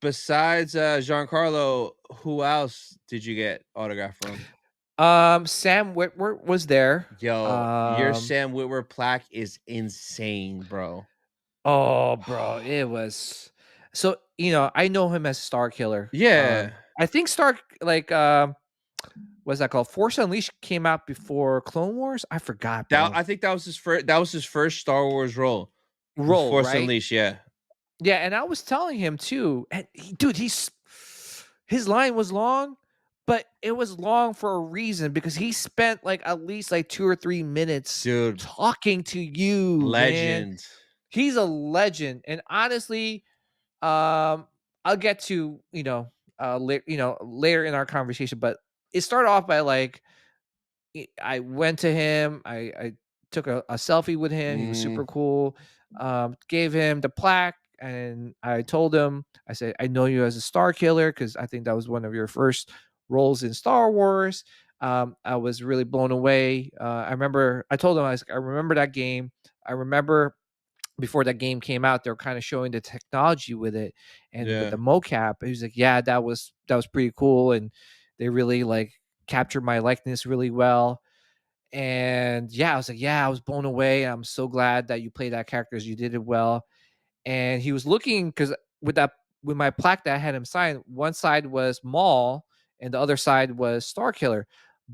besides Giancarlo, who else did you get autograph from? Sam Witwer was there. Yo, your Um, Sam Witwer plaque is insane, bro. oh, bro, it was so, I know him as Star Killer. Yeah. I think what's that called? Force Unleashed came out before Clone Wars? I forgot, That bro. I think that was his first Star Wars role. Was Role, Force right? Unleashed, yeah. Yeah, and I was telling him too, and his line was long, but it was long for a reason because he spent like at least like 2 or 3 minutes Dude, talking to you, man. legend. He's a legend, and honestly, I'll get to, later in our conversation, but it started off by like I went to him, I took a selfie with him. He was Mm, super cool. Gave him the plaque, and I told him, I said, I know you as a Star Killer because I think that was one of your first roles in Star Wars. I was really blown away. I told him, I remember that game. I remember before that game came out, they were kind of showing the technology with it and with yeah. the mocap. He was like, yeah, that was pretty cool. And they really like captured my likeness really well. And yeah, I was like, yeah, I was blown away. I'm so glad that you played that character as you did it well. And he was looking because with my plaque that I had him sign, one side was Maul and the other side was Star Killer.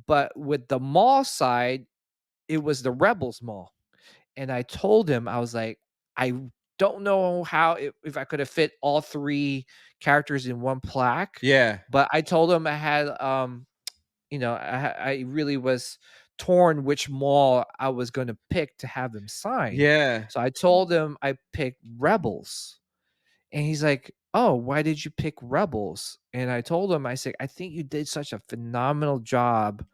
But with the Maul side, it was the Rebels Maul. And I told him, I was like, I don't know how if I could have fit all three characters in one plaque, Yeah. but I told him I had I really was torn which mall I was going to pick to have him sign. Yeah. So I told him I picked Rebels. And he's like, "Oh, why did you pick Rebels?" And I told him, I said, "I think you did such a phenomenal job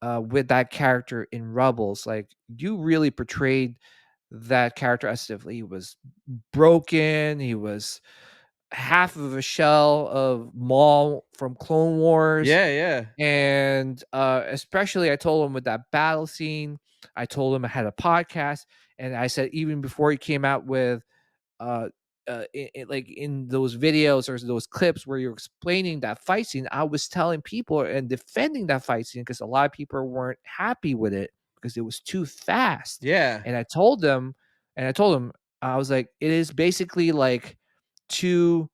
with that character in Rebels. Like, you really portrayed that character as if he was broken. He was half of a shell of Maul from Clone Wars." Yeah, yeah. And especially I told him with that battle scene, I told him I had a podcast, and I said even before he came out with uh like in those videos or those clips where you're explaining that fight scene, I was telling people and defending that fight scene because a lot of people weren't happy with it because it was too fast. Yeah. And I told him, I was like, it is basically like two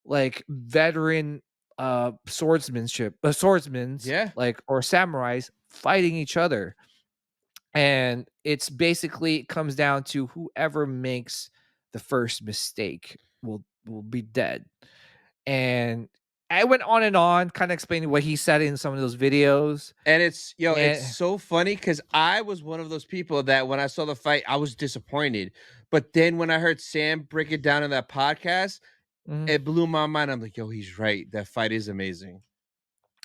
like veteran swordsmen's Yeah. like or samurais fighting each other, and it's basically it comes down to whoever makes the first mistake will be dead. And I went on kind of explaining what he said in some of those videos. And it's And so funny because I was one of those people that when I saw the fight, I was disappointed. But then when I heard Sam break it down in that podcast, mhm. it blew my mind. I'm like, yo, he's right. That fight is amazing.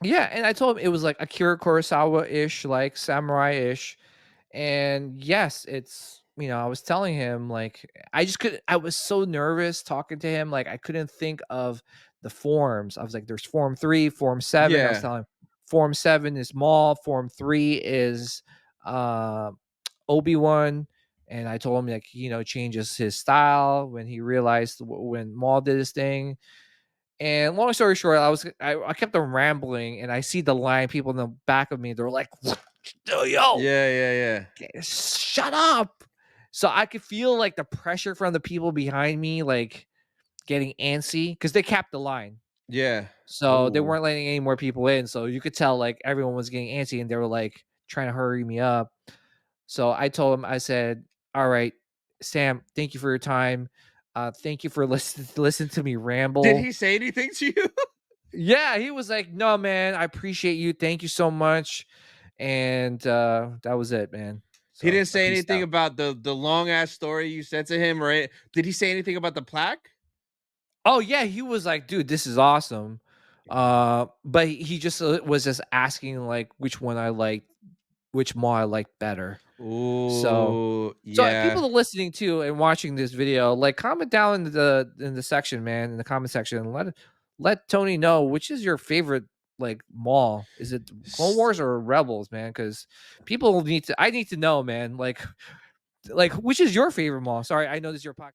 Yeah, and I told him it was like Akira Kurosawa-ish, like samurai-ish. And yes, I was telling him like I was so nervous talking to him, like I couldn't think of the forms. I was like, there's form 3, form 7. I was Yeah. telling him form 7 is Maul, form 3 is uh Obi-Wan. And I told him like, changes his style when he realized when Maul did his thing. And long story short, I kept on rambling, and I see the line people in the back of me. They're like, "Yo, Yeah, yeah, yeah. shut up." So I could feel like the pressure from the people behind me, like getting antsy because they capped the line. Yeah. So they Oh. weren't letting any more people in. So you could tell like everyone was getting antsy and they were like trying to hurry me up. So I told him, I said, "All right, Sam, thank you for your time. Thank you for listen to me Did ramble." he say anything to you? Yeah, he was like, "No, man, I appreciate you. Thank you so much." And that was it, man. He So didn't I say peaced anything out. about the long ass story you said to him, right? Did he say anything about the plaque? Oh yeah, he was like, "Dude, this is awesome." But he just was just asking like which one I liked, which mall I liked better. So Oh, people yeah. are listening to and watching this video, like comment down in the section, man, in the comment section, and let Tony know which is your favorite like mall. Is it Clone S- Wars or Rebels, man? Because people need to. I need to know, man. Like which is your favorite mall? Sorry, I know this is your podcast.